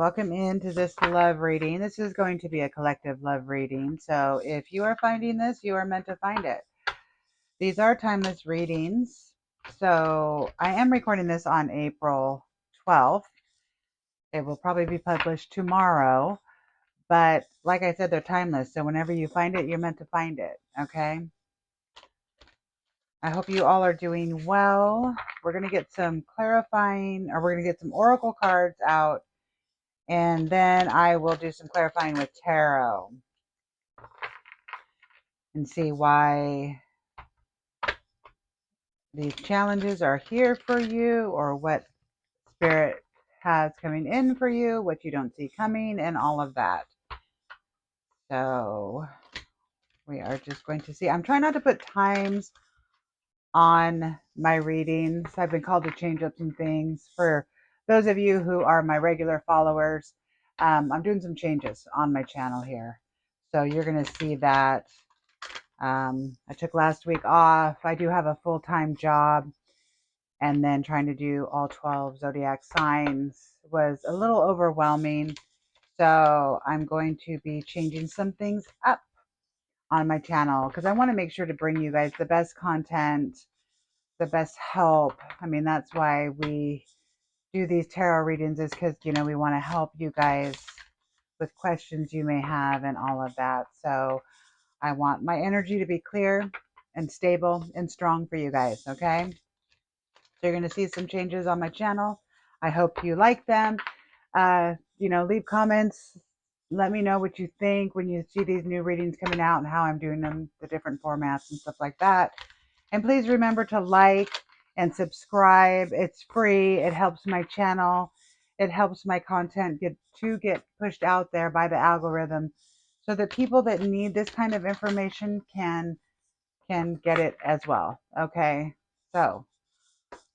Welcome into this love reading. This is going to be a collective love reading. So if you are finding this, you are meant to find it. These are timeless readings. So I am recording this on April 12th. It will probably be published tomorrow. But like I said, they're timeless. So whenever you find it, you're meant to find it. Okay. I hope you all are doing well. We're going to get some clarifying, or we're going to get some oracle cards out. And then I will do some clarifying with tarot and see why these challenges are here for you, or what spirit has coming in for you, what you don't see coming, and all of that. So we are just going to see. I'm trying not to put times on my readings. I've been called to change up some things. For those of you who are my regular followers, I'm doing some changes on my channel here. So you're going to see that. I took last week off. I do have a full-time job, and then trying to do all 12 zodiac signs was a little overwhelming. So I'm going to be changing some things up on my channel because I want to make sure to bring you guys the best content, the best help. I mean, that's why we do these tarot readings, is because, we want to help you guys with questions you may have and all of that. So I want my energy to be clear and stable and strong for you guys, okay? So you're going to see some changes on my channel. I hope you like them. Leave comments. Let me know what you think when you see these new readings coming out and how I'm doing them, the different formats and stuff like that. And please remember to like and subscribe. It's free. It helps my channel. It helps my content get pushed out there by the algorithm, so that people that need this kind of information can get it as well. Okay. So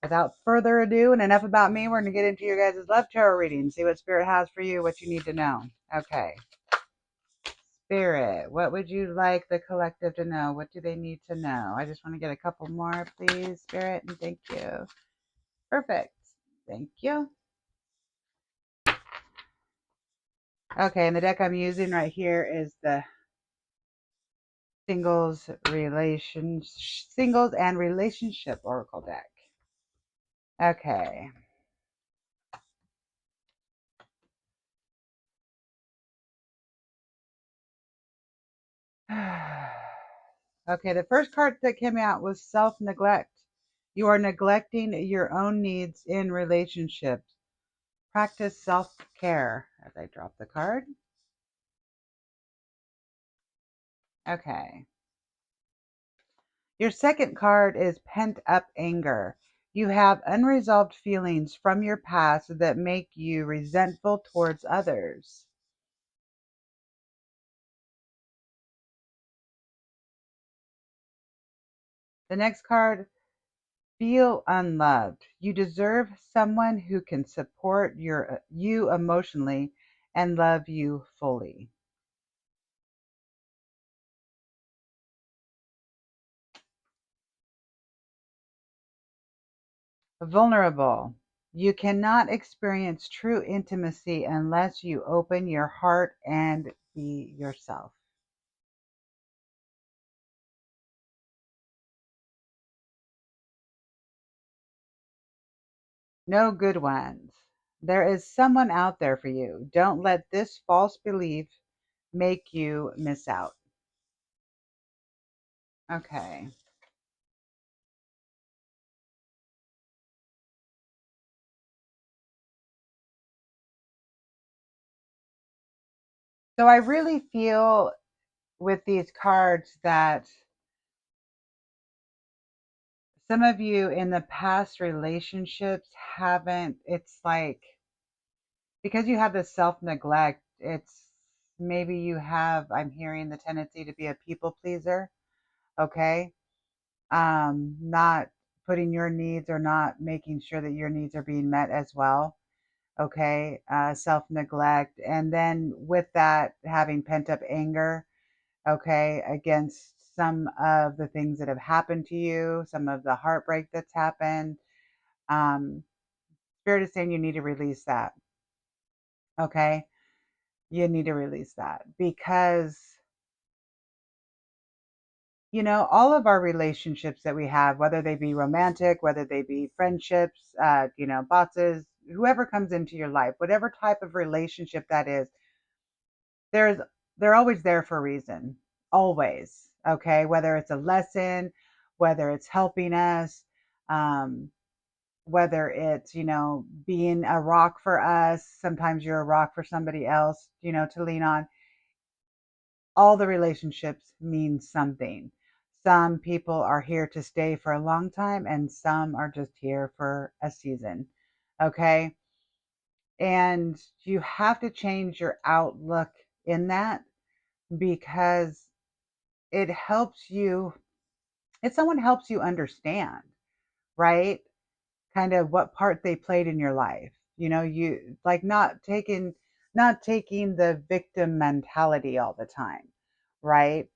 without further ado, and enough about me, we're going to get into your guys' love tarot reading. See what Spirit has for you, what you need to know. Okay. Spirit, what would you like the collective to know? What do they need to know? I just want to get a couple more, please, Spirit, and thank you. Perfect. Thank you. Okay, and the deck I'm using right here is the Singles and Relationship Oracle deck. Okay. Okay, the first card that came out was self-neglect. You are neglecting your own needs in relationships. Practice self-care. As I drop the card. Okay. Your second card is pent-up anger. You have unresolved feelings from your past that make you resentful towards others. The next card, feel unloved. You deserve someone who can support you emotionally and love you fully. Vulnerable. You cannot experience true intimacy unless you open your heart and be yourself. No good ones. There is someone out there for you. Don't let this false belief make you miss out. Okay. So I really feel with these cards that some of you in the past relationships haven't, it's like, because you have this self neglect, it's maybe you have, I'm hearing, the tendency to be a people pleaser. Okay. Not putting your needs, or not making sure that your needs are being met as well. Okay. Self neglect. And then with that, having pent up anger, okay, against some of the things that have happened to you, some of the heartbreak that's happened. Um, Spirit is saying you need to release that. Okay. You need to release that because, all of our relationships that we have, whether they be romantic, whether they be friendships, bosses, whoever comes into your life, whatever type of relationship that is, there's they're always there for a reason. Always. Okay. Whether it's a lesson, whether it's helping us, um, whether it's, being a rock for us, sometimes you're a rock for somebody else, to lean on. All the relationships mean something. Some people are here to stay for a long time, and some are just here for a season. Okay. And you have to change your outlook in that because it helps you, if someone helps you understand, right? Kind of what part they played in your life. You like not taking the victim mentality all the time, right?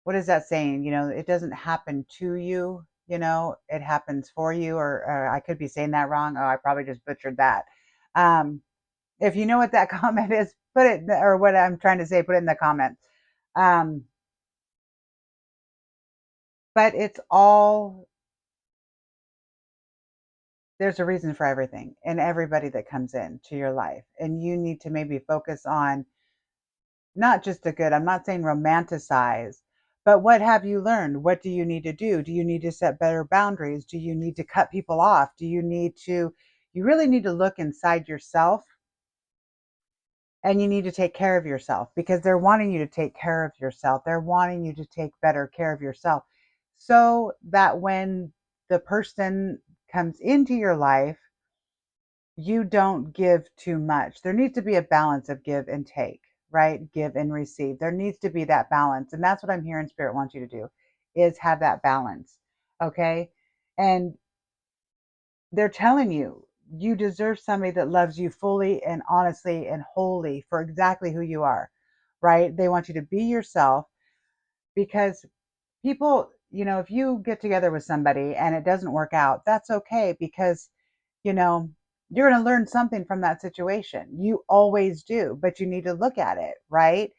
What is that saying? It doesn't happen to you, it happens for you, or I could be saying that wrong. Oh, I probably just butchered that. Um, if you know what that comment is, put it, or what I'm trying to say, put it in the comments. Um, but it's all, there's a reason for everything and everybody that comes into your life. And you need to maybe focus on not just the good. I'm not saying romanticize, but what have you learned? What do you need to do? Do you need to set better boundaries? Do you need to cut people off? You really need to look inside yourself, and you need to take care of yourself because they're wanting you to take care of yourself. They're wanting you to take better care of yourself so that when the person comes into your life, you don't give too much. There needs to be a balance of give and take, right? Give and receive. There needs to be that balance. And that's what I'm hearing Spirit wants you to do is have that balance. Okay. And they're telling you, you deserve somebody that loves you fully and honestly and wholly for exactly who you are, right? They want you to be yourself because people, if you get together with somebody and it doesn't work out, that's okay because you know, you're going to learn something from that situation. You always do, but you need to look at it, right?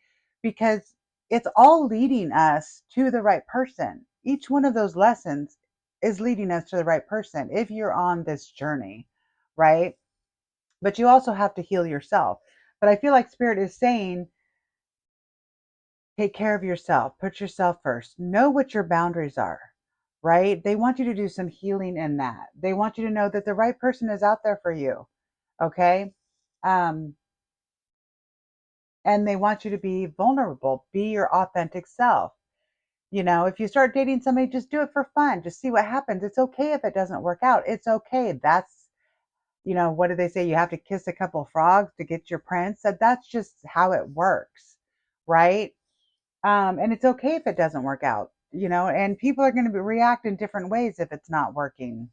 Because it's all leading us to the right person. Each one of those lessons is leading us to the right person if you're on this journey, right? But you also have to heal yourself. But I feel like Spirit is saying, take care of yourself, put yourself first, know what your boundaries are, right? They want you to do some healing in that. They want you to know that the right person is out there for you. Okay. um and they want you to be vulnerable, be your authentic self. If you start dating somebody, just do it for fun, just see what happens. It's okay if it doesn't work out. It's okay. That's, what do they say, you have to kiss a couple frogs to get your prince. That's just how it works, right? And it's okay if it doesn't work out, and people are going to react in different ways if it's not working.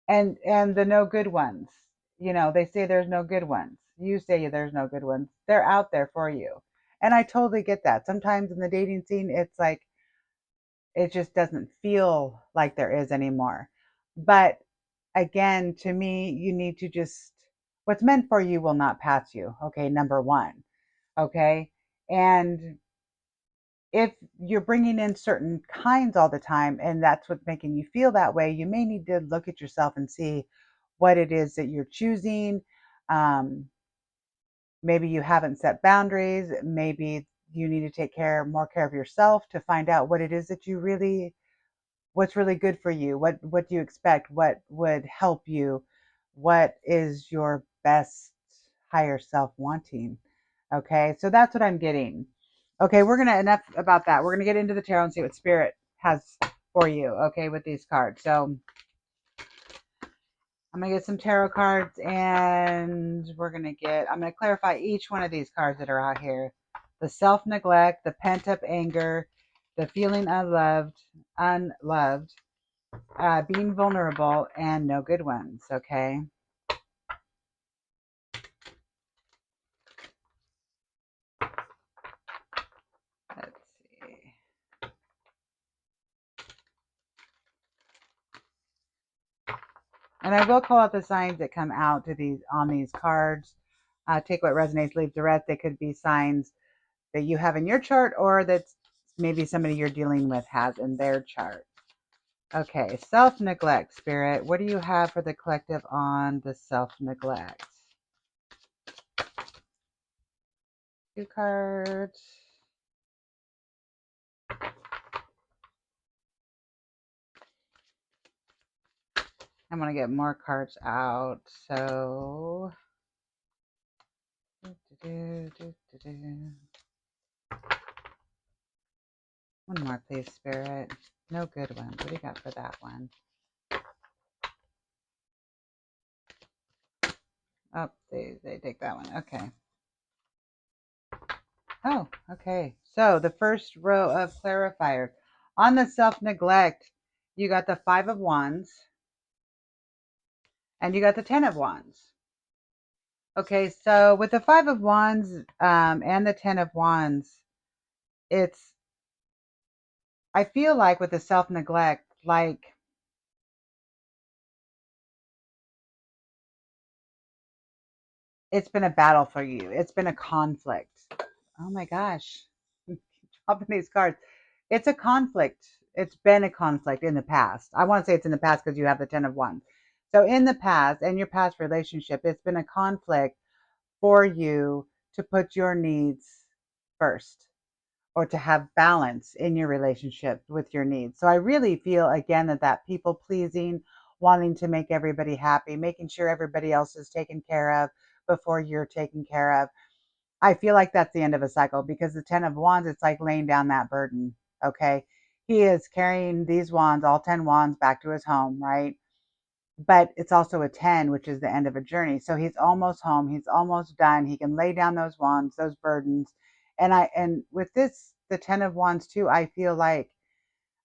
And the no good ones, they say there's no good ones. You say there's no good ones. They're out there for you. And I totally get that. Sometimes in the dating scene, it's like it just doesn't feel like there is anymore. But again, to me, you need to just, what's meant for you will not pass you. Okay, number one. Okay. And if you're bringing in certain kinds all the time and that's what's making you feel that way, you may need to look at yourself and see what it is that you're choosing. Um, Maybe you haven't set boundaries. Maybe you need to take more care of yourself to find out what it is that what's really good for you. What do you expect? What would help you? What is your best higher self wanting? Okay, so that's what I'm getting. Okay, enough about that. We're gonna get into the tarot and see what Spirit has for you. Okay, with these cards. So I'm gonna get some tarot cards, and I'm gonna clarify each one of these cards that are out here: the self neglect, the pent up anger, the feeling unloved, being vulnerable, and no good ones. Okay. Let's see. And I will call out the signs that come out to these on these cards. Take what resonates, leave the rest. They could be signs that you have in your chart or that maybe somebody you're dealing with has in their chart. Okay, self-neglect, Spirit. What do you have for the collective on the self-neglect? 2 cards. I'm going to get more cards out. So, one more, please, Spirit. No good ones. What do you got for that one? Oh, they take that one. Okay. Oh, okay. So the first row of clarifiers. On the self-neglect, you got the 5 of Wands and you got the 10 of Wands. Okay, so with the 5 of Wands and the 10 of Wands, I feel like with the self-neglect, like it's been a battle for you. It's been a conflict. Oh my gosh. Dropping these cards. It's a conflict. It's been a conflict in the past. I want to say it's in the past because you have the 10 of Wands. So in the past, in your past relationship, it's been a conflict for you to put your needs first or to have balance in your relationship with your needs. So I really feel again that people pleasing, wanting to make everybody happy, making sure everybody else is taken care of before you're taken care of. I feel like that's the end of a cycle because the 10 of Wands, it's like laying down that burden. Okay. He is carrying these wands, all 10 wands, back to his home, right? But it's also a 10, which is the end of a journey. So he's almost home. He's almost done. He can lay down those wands, those burdens. And with this, the 10 of Wands too, I feel like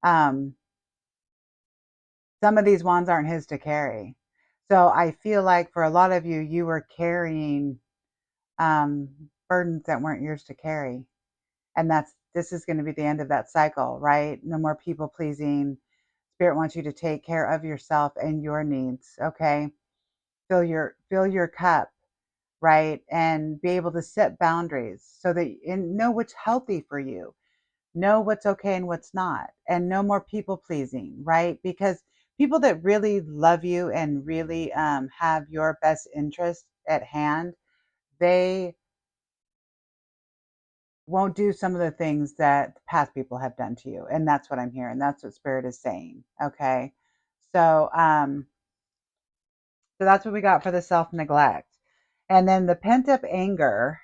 um, some of these wands aren't his to carry. So I feel like for a lot of you, you were carrying um, burdens that weren't yours to carry. And this is going to be the end of that cycle, right? No more people pleasing. Spirit wants you to take care of yourself and your needs. Okay. Fill your cup, right? And be able to set boundaries so that you know what's healthy for you, know what's okay and what's not, and no more people pleasing, right? Because people that really love you and really have your best interest at hand, they won't do some of the things that past people have done to you. And that's what I'm hearing. That's what Spirit is saying. Okay. So, so that's what we got for the self neglect. And then the pent up anger,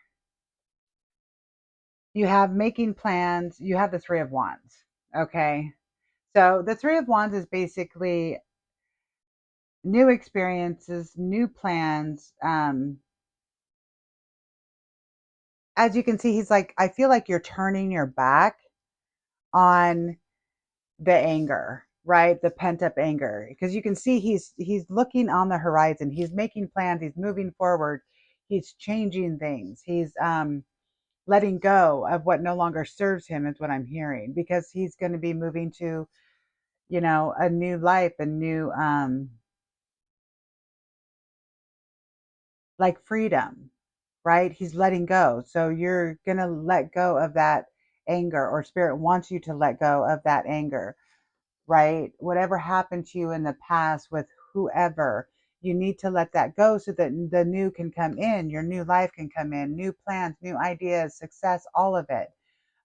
you have making plans, you have the 3 of Wands. Okay. So the 3 of Wands is basically new experiences, new plans. As you can see, he's like, I feel like you're turning your back on the anger, right? The pent up anger. Because you can see he's looking on the horizon. He's making plans, he's moving forward, he's changing things. He's letting go of what no longer serves him is what I'm hearing because he's going to be moving to, a new life, a new like freedom, right? He's letting go. So you're going to let go of that anger, or Spirit wants you to let go of that anger, right? Whatever happened to you in the past with whoever, you need to let that go so that the new can come in, your new life can come in, new plans, new ideas, success, all of it.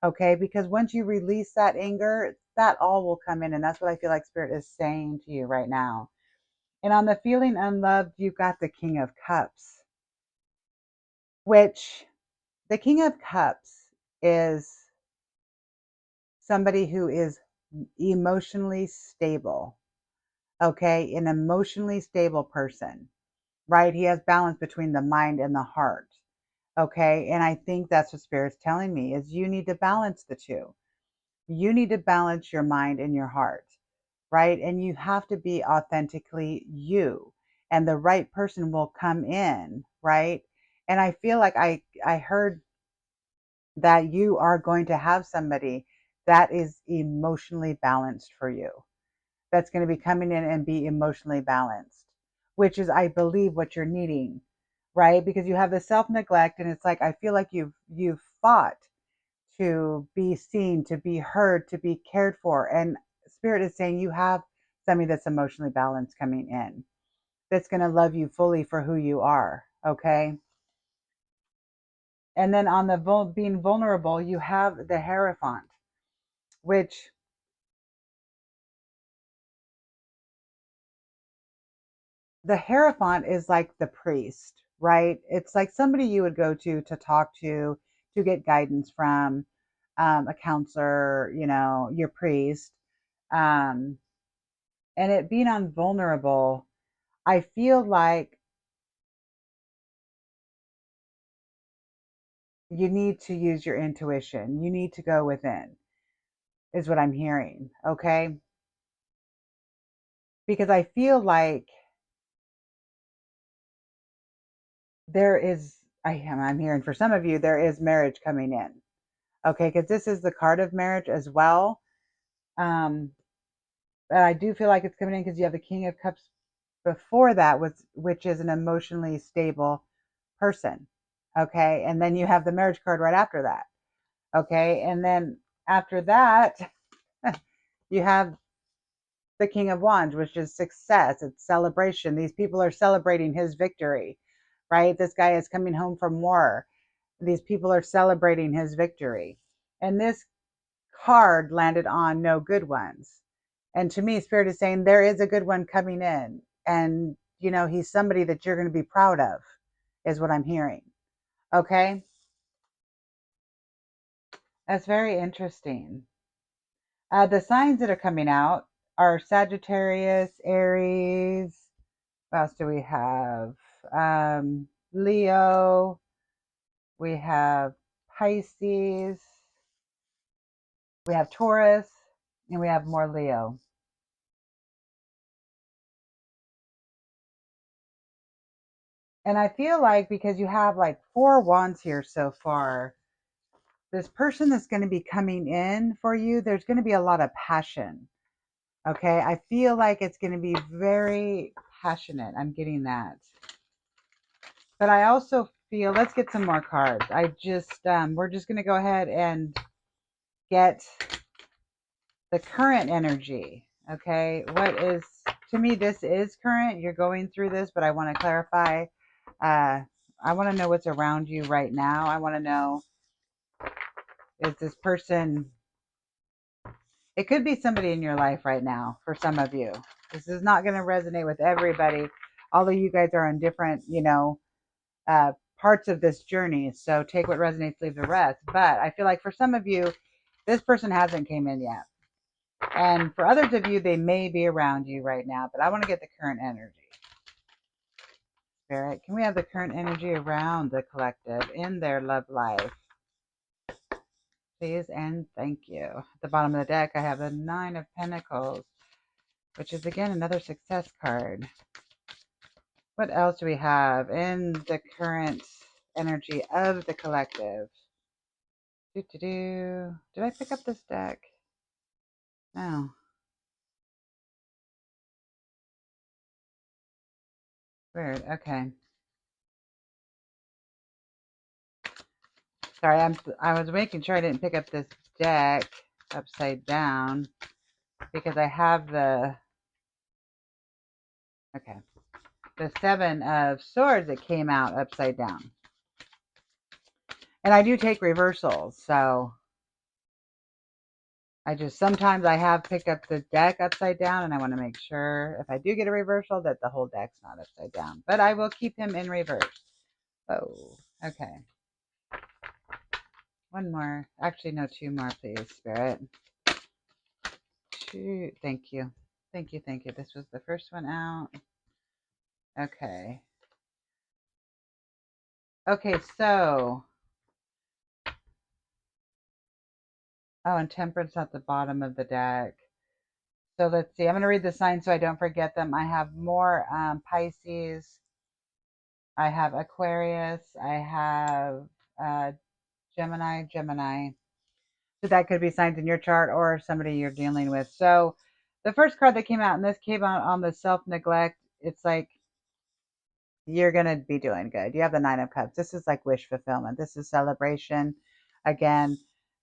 Okay, because once you release that anger, that all will come in. And that's what I feel like Spirit is saying to you right now. And on the feeling unloved, you've got the King of Cups, which the King of Cups is somebody who is emotionally stable. Okay, an emotionally stable person, right? He has balance between the mind and the heart. Okay, and I think that's what Spirit's telling me is you need to balance the two. You need to balance your mind and your heart, right? And you have to be authentically you, and the right person will come in, right? And I feel like I heard that you are going to have somebody that is emotionally balanced for you. That's going to be coming in and be emotionally balanced. which is, I believe, what you're needing, right? Because you have the self neglect, and it's like I feel like you've fought to be seen, to be heard, to be cared for, and Spirit is saying you have somebody that's emotionally balanced coming in, that's going to love you fully for who you are. Okay. And then on the being vulnerable, you have the Hierophant, which the Hierophant is like the priest, right? It's like somebody you would go to talk to get guidance from, a counselor, your priest. Um, and it being unvulnerable, I feel like you need to use your intuition. You need to go within, is what I'm hearing. Okay. Because I feel like there is, I'm hearing for some of you, there is marriage coming in. Okay. Because this is the card of marriage as well. Um, but I do feel like it's coming in because you have the King of Cups before that, which is an emotionally stable person. Okay. And then you have the marriage card right after that. Okay. And then after that, you have the King of Wands, which is success, it's celebration. These people are celebrating his victory, right? This guy is coming home from war. These people are celebrating his victory. And this card landed on no good ones. And to me, Spirit is saying there is a good one coming in. And, he's somebody that you're going to be proud of, is what I'm hearing. Okay. That's very interesting. The signs that are coming out are Sagittarius, Aries. What else do we have? Leo. We have Pisces. We have Taurus. And we have more Leo. And I feel like because you have like 4 wands here so far, this person that's going to be coming in for you, there's going to be a lot of passion. Okay. I feel like it's going to be very passionate. I'm getting that. But I also feel, let's get some more cards. We're just going to go ahead and get the current energy. Okay. To me, this is current. You're going through this, but I want to clarify. I want to know what's around you right now. I want to know, is this person, it could be somebody in your life right now for some of you. This is not going to resonate with everybody, although you guys are on different, parts of this journey. So take what resonates, leave the rest. But I feel like for some of you, this person hasn't came in yet. And for others of you, they may be around you right now, but I want to get the current energy. Spirit, can we have the current energy around the collective in their love life? Please and thank you. At the bottom of the deck, I have the 9 of Pentacles, which is again another success card. What else do we have in the current energy of the collective? Did I pick up this deck? No. Weird. Okay. Sorry, I was making sure I didn't pick up this deck upside down because I have the the 7 of Swords that came out upside down. And I do take reversals, so sometimes I have picked up the deck upside down, and I want to make sure if I do get a reversal that the whole deck's not upside down. But I will keep him in reverse. Oh, okay. One more. Actually, no, 2 more, please, Spirit. 2. Thank you. Thank you, thank you. This was the first one out. Okay. Okay, so. Oh, and Temperance at the bottom of the deck. So let's see. I'm going to read the signs so I don't forget them. I have more Pisces. I have Aquarius. I have Gemini. So that could be signs in your chart or somebody you're dealing with. So the first card that came out, and this came out on the self-neglect, it's like You're going to be doing good. You have the Nine of Cups. This is like wish fulfillment. This is celebration. Again,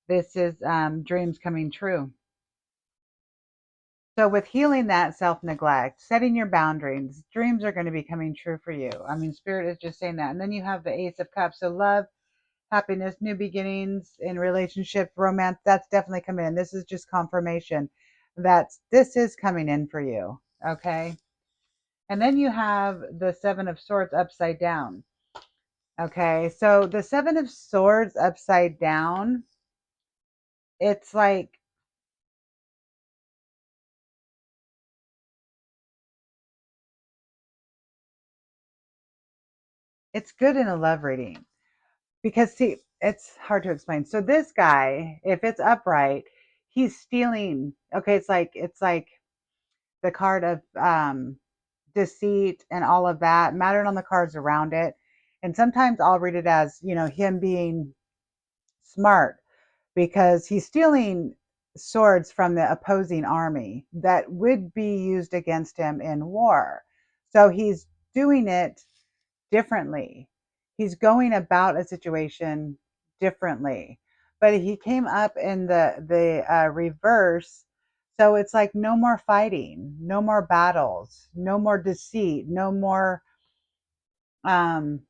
this is dreams coming true. So with healing that self-neglect, setting your boundaries, dreams are going to be coming true for you. I mean, Spirit is just saying that. And then you have the Ace of Cups. So love, happiness, new beginnings in relationship, romance, that's definitely coming in. This is just confirmation that this is coming in for you. Okay. And then you have the Seven of Swords upside down. Okay. So the Seven of Swords upside down, it's like, it's good in a love reading because see, it's hard to explain. So this guy, if it's upright, he's stealing. Okay. It's like the card of deceit and all of that mattered on the cards around it. And sometimes I'll read it as, him being smart because he's stealing swords from the opposing army that would be used against him in war. So he's doing it differently. He's going about a situation differently. But he came up in the reverse. So it's like no more fighting, no more battles, no more deceit, no more um,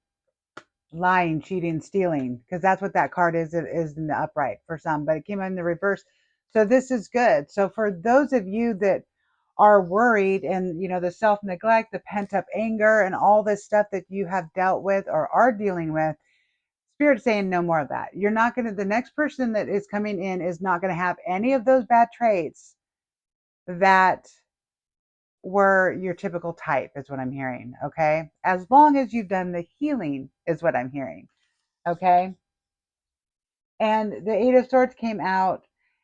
lying, cheating, stealing, because that's what that card is. It is in the upright for some, but it came in the reverse. So this is good. So for those of you that are worried and the self-neglect, the pent-up anger and all this stuff that you have dealt with or are dealing with, Spirit saying no more of that. You're not going to, the next person that is coming in is not going to have any of those bad traits that were your typical type, is what I'm hearing. Okay. As long as you've done the healing, is what I'm hearing. Okay. And the Eight of Swords came out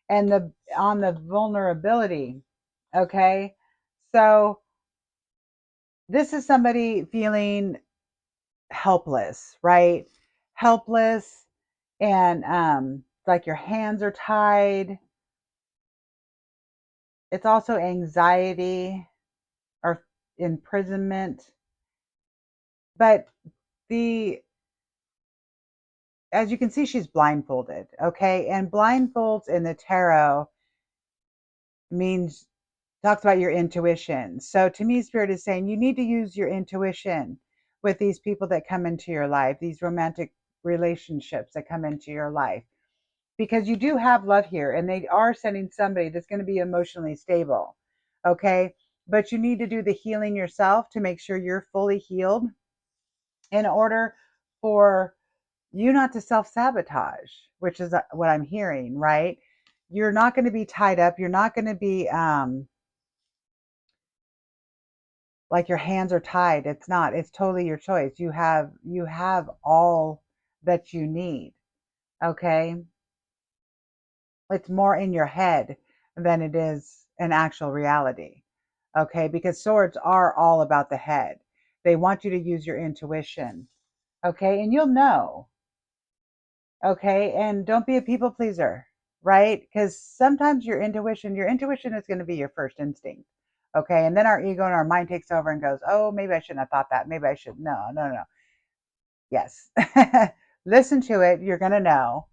and the on the vulnerability. Okay. So this is somebody feeling helpless, right? Helpless and like your hands are tied. It's also anxiety or imprisonment. But the as you can see, she's blindfolded, okay? And blindfolds in the tarot means talks about your intuition. So to me, Spirit is saying you need to use your intuition with these people that come into your life, these romantic relationships that come into your life, because you do have love here and they are sending somebody that's going to be emotionally stable. Okay. But you need to do the healing yourself to make sure you're fully healed in order for you not to self sabotage, which is what I'm hearing, right? You're not going to be tied up. You're not going to be, like your hands are tied. It's not. It's totally your choice. You have all that you need. Okay? It's more in your head than it is an actual reality. Okay? Because swords are all about the head. They want you to use your intuition. Okay? And you'll know. Okay? And don't be a people pleaser, right? Because sometimes your intuition is going to be your first instinct. Okay? And then our ego and our mind takes over and goes, "Oh, maybe I shouldn't have thought that. Maybe I should." No, no, no. Yes. Listen to it. You're going to know.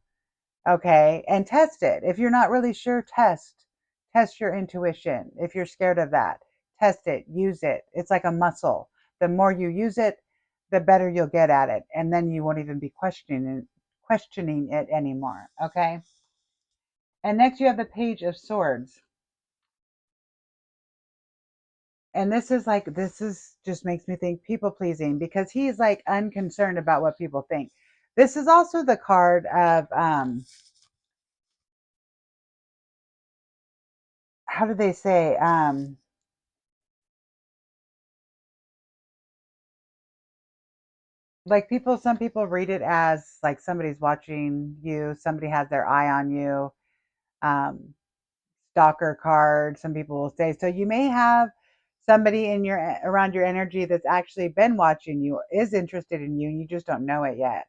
Okay. And test it. If you're not really sure, test your intuition. If you're scared of that, test it, use it. It's like a muscle. The more you use it, the better you'll get at it. And then you won't even be questioning it anymore. Okay. And next you have the Page of Swords. And this is just makes me think people pleasing because he's like unconcerned about what people think. This is also the card of how do they say like people some people read it as like somebody's watching you, somebody has their eye on you, um stalker card, some people will say. So you may have somebody in your around your energy that's actually been watching you, is interested in you, and you just don't know it yet.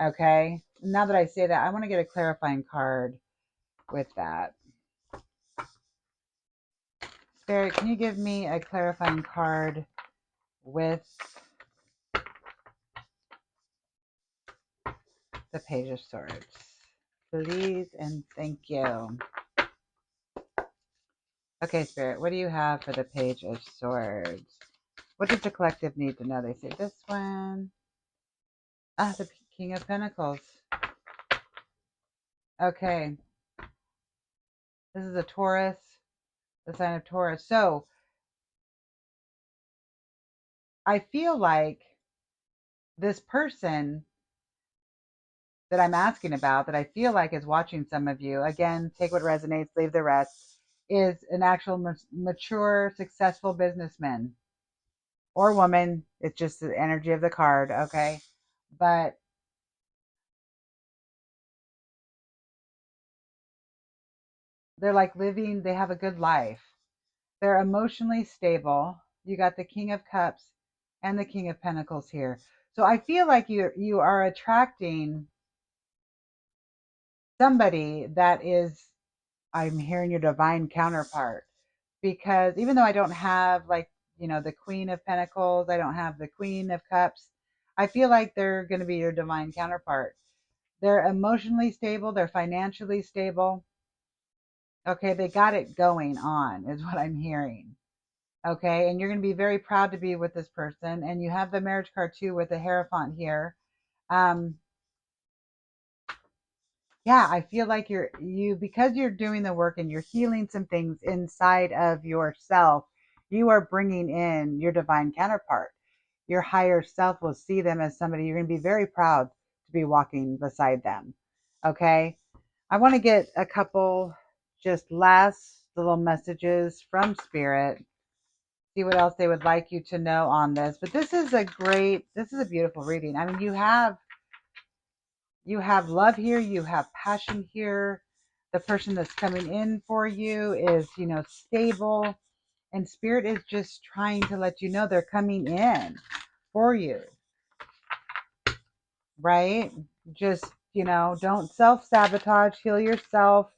Okay, now that I say that, I want to get a clarifying card with that. Spirit, can you give me a clarifying card with the Page of Swords. Please and thank you. Okay, Spirit, what do you have for the Page of Swords? What does the collective need to know? They say this one. The King of Pentacles. Okay. This is a Taurus, the sign of Taurus. So I feel like this person that I'm asking about, that I feel like is watching some of you, again, take what resonates, leave the rest, is an actual mature, successful businessman or woman. It's just the energy of the card, okay? But they're like living, they have a good life. They're emotionally stable. You got the King of Cups and the King of Pentacles here. So I feel like you are attracting somebody that is, I'm hearing your divine counterpart, because even though I don't have, like, the Queen of Pentacles, I don't have the Queen of Cups, I feel like they're going to be your divine counterpart. They're emotionally stable, they're financially stable. Okay, they got it going on is what I'm hearing. Okay, and you're going to be very proud to be with this person, and you have the marriage card too with the Hierophant here. Yeah, I feel like because you're doing the work and you're healing some things inside of yourself, you are bringing in your divine counterpart. Your higher self will see them as somebody you're going to be very proud to be walking beside them. Okay, I want to get a couple just last little messages from Spirit, see what else they would like you to know on this. But this is a beautiful reading. I mean, you have love here, you have passion here. The person that's coming in for you is, stable, and Spirit is just trying to let you know they're coming in for you, right? Just, don't self-sabotage, heal yourself,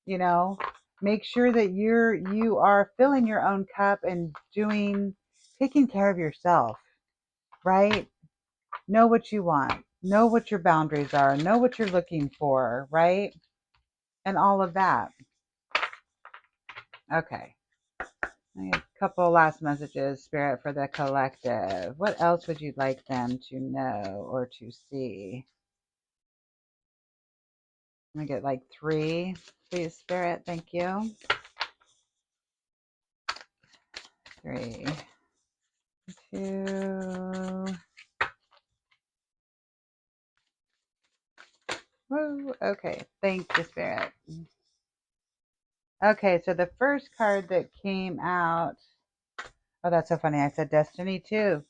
you know, make sure that you are filling your own cup and taking care of yourself, right? Know what you want, know what your boundaries are, know what you're looking for, right? And all of that. Okay. I have a couple last messages, Spirit, for the collective. What else would you like them to know or to see? I'm going to get like 3, please, Spirit. Thank you. 3, 2. Woo. Okay. Thank you, Spirit. Okay, so the first card that came out. Oh, that's so funny. I said Destiny too.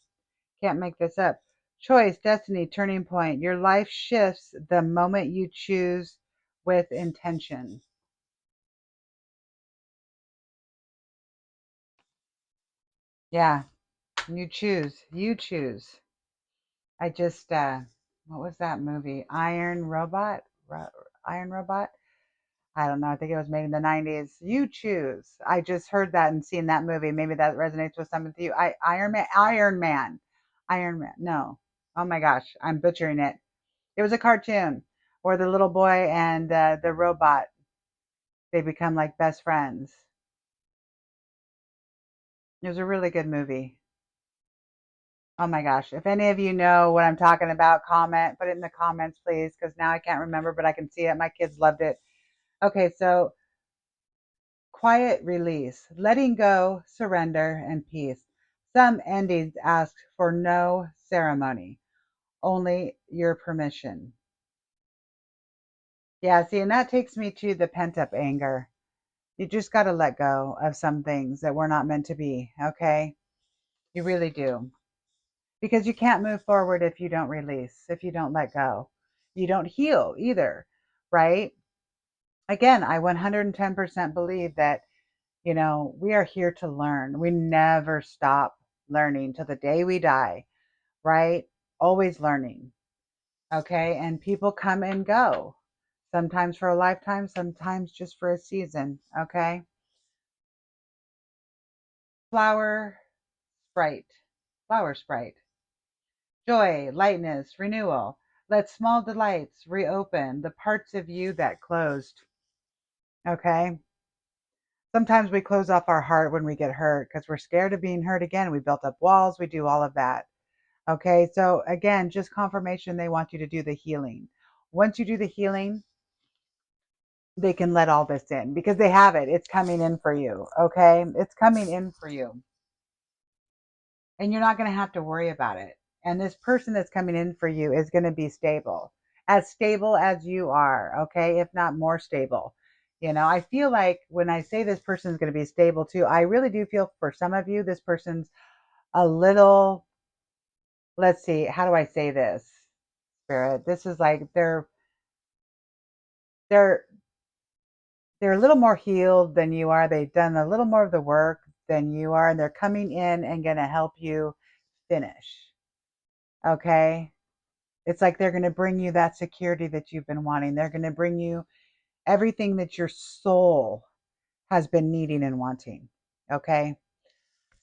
Can't make this up. Choice, destiny, turning point. Your life shifts the moment you choose with intention. Yeah, you choose. You choose. I just, what was that movie? Iron Robot? Iron Robot? I don't know. I think it was made in the 90s. You choose. I just heard that and seen that movie. Maybe that resonates with some of you. Iron Man. Iron Man. Iron Man. No. Oh my gosh. I'm butchering it. It was a cartoon where the little boy and the robot, they become like best friends. It was a really good movie. Oh my gosh. If any of you know what I'm talking about, comment, put it in the comments, please, because now I can't remember, but I can see it. My kids loved it. Okay, so quiet release, letting go, surrender, and peace. Some endings ask for no ceremony, only your permission. Yeah, see, and that takes me to the pent up anger. You just got to let go of some things that were not meant to be, okay? You really do. Because you can't move forward if you don't release, if you don't let go. You don't heal either, right? Again, I 110% believe that, we are here to learn. We never stop learning till the day we die, right? Always learning, okay? And people come and go, sometimes for a lifetime, sometimes just for a season, okay? Flower sprite, flower sprite. Joy, lightness, renewal. Let small delights reopen the parts of you that closed. Okay. Sometimes we close off our heart when we get hurt because we're scared of being hurt again. We built up walls, we do all of that. Okay. So, again, just confirmation they want you to do the healing. Once you do the healing, they can let all this in because they have it. It's coming in for you. Okay. It's coming in for you. And you're not going to have to worry about it. And this person that's coming in for you is going to be stable as you are, okay, if not more stable. I feel like when I say this person is going to be stable too, I really do feel for some of you, this person's a little, let's see, how do I say this, Spirit? This is like they're they're a little more healed than you are. They've done a little more of the work than you are, and they're coming in and going to help you finish. Okay. It's like they're going to bring you that security that you've been wanting. They're going to bring you everything that your soul has been needing and wanting. Okay.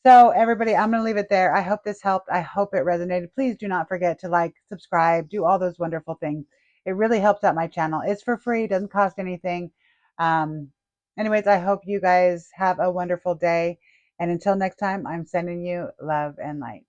So, everybody, I'm going to leave it there. I hope this helped. I hope it resonated. Please do not forget to like, subscribe, do all those wonderful things. It really helps out my channel. It's for free, it doesn't cost anything. Um, Anyways, I hope you guys have a wonderful day. And until next time, I'm sending you love and light.